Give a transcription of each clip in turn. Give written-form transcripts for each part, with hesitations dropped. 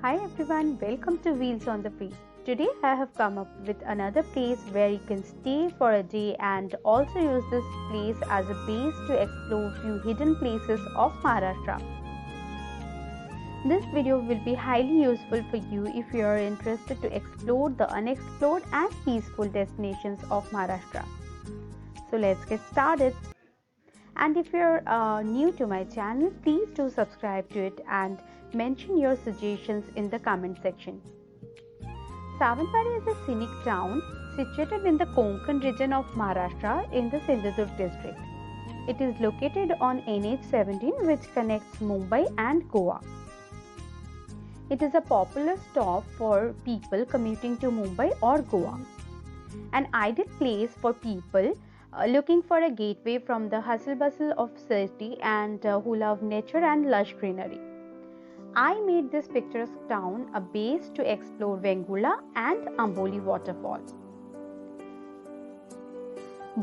Hi everyone, welcome to Wheels on the Feet. Today I have come up with another place where you can stay for a day and also use this place as a base to explore few hidden places of Maharashtra. This video will be highly useful for you if you are interested to explore the unexplored and peaceful destinations of Maharashtra. So let's get started. And if you're new to my channel, please do subscribe to it and mention your suggestions in the comment section. Savantwadi is a scenic town situated in the Konkan region of Maharashtra in the Sindhudurg district. It is located on NH17 which connects Mumbai and Goa. It is a popular stop for people commuting to Mumbai or Goa. An ideal place for people looking for a gateway from the hustle bustle of city and who love nature and lush greenery. I made this picturesque town a base to explore Vengula and Amboli waterfall.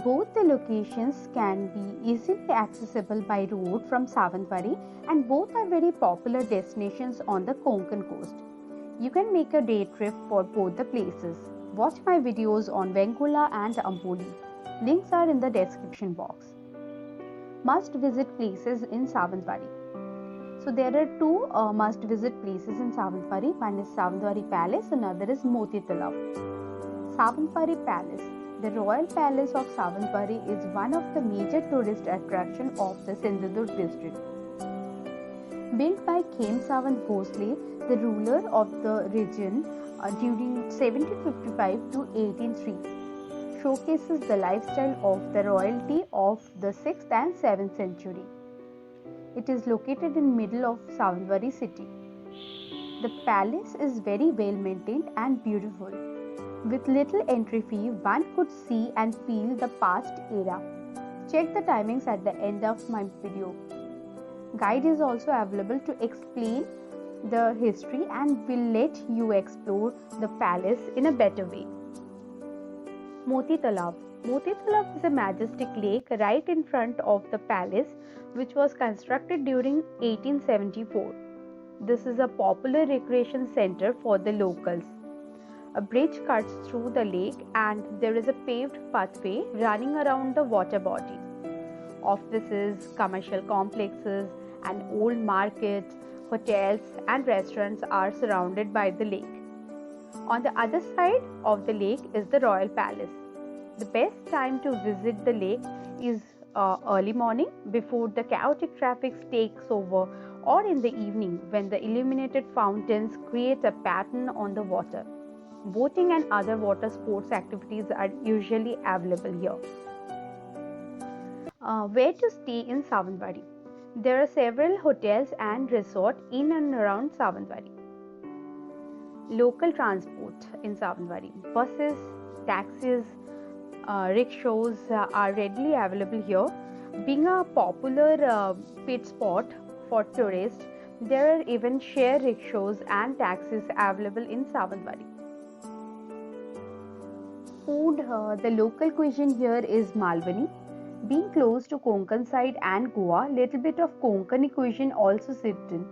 Both the locations can be easily accessible by road from Savantwadi and both are very popular destinations on the Konkan coast. You can make a day trip for both the places. Watch my videos on Vengula and Amboli. Links are in the description box. Must visit places in Savantwadi. So there are two must visit places in Savantwadi. One is Savantwadi Palace, another is Moti Talab. Savantwadi Palace. The Royal Palace of Savantwadi is one of the major tourist attractions of the Sindhudurg district. Built by Khem Sawant Bhosle, the ruler of the region during 1755 to 1803. Showcases the lifestyle of the royalty of the 6th and 7th century. It is located in middle of Savantwadi city. The palace is very well maintained and beautiful. With little entry fee, one could see and feel the past era. Check the timings at the end of my video. Guide is also available to explain the history and will let you explore the palace in a better way. Moti Talab. Moti Talab is a majestic lake right in front of the palace which was constructed during 1874. This is a popular recreation center for the locals. A bridge cuts through the lake and there is a paved pathway running around the water body. Offices, commercial complexes, an old market, hotels and restaurants are surrounded by the lake. On the other side of the lake is the Royal Palace. The best time to visit the lake is early morning before the chaotic traffic takes over, or in the evening when the illuminated fountains create a pattern on the water. Boating and other water sports activities are usually available here. Where to stay in Savantwadi? There are several hotels and resorts in and around Savantwadi. Local transport in Savantwadi. Buses, taxis, rickshaws are readily available here. Being a popular pit spot for tourists, there are even share rickshaws and taxis available in Savantwadi. Food, the local cuisine here is Malwani. Being close to Konkan side and Goa, little bit of Konkani cuisine also sipped in.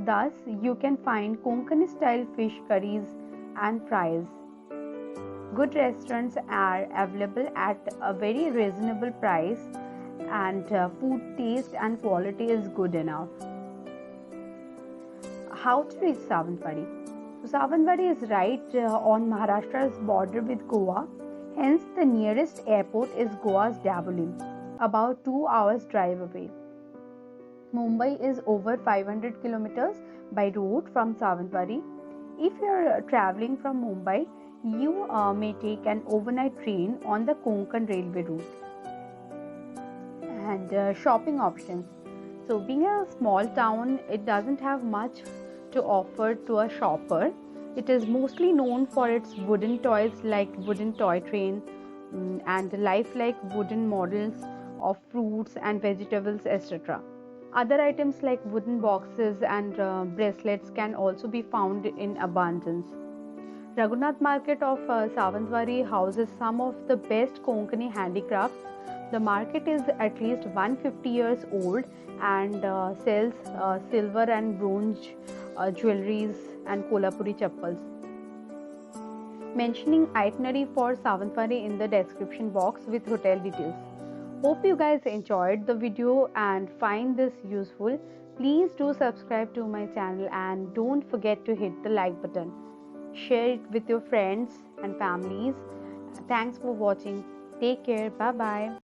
Thus, you can find Konkani style fish curries and fries. Good restaurants are available at a very reasonable price and food taste and quality is good enough. How to reach Savantwadi? So Savantwadi is right on Maharashtra's border with Goa. Hence, the nearest airport is Goa's Dabolim, about 2 hours drive away. Mumbai is over 500 kilometers by road from Savantwadi. If you are traveling from Mumbai, you may take an overnight train on the Konkan railway route. And shopping options. So being a small town, it doesn't have much to offer to a shopper. It is mostly known for its wooden toys like wooden toy train and lifelike wooden models of fruits and vegetables, etc. Other items like wooden boxes and bracelets can also be found in abundance. Raghunath Market of Savantwadi houses some of the best Konkani handicrafts. The market is at least 150 years old and sells silver and bronze jewelries and Kolhapuri chappals. Mentioning itinerary for Sawantwadi in the description box with hotel details. Hope you guys enjoyed the video and find this useful. Please do subscribe to my channel and don't forget to hit the like button. Share it with your friends and families. Thanks for watching. Take care. Bye bye.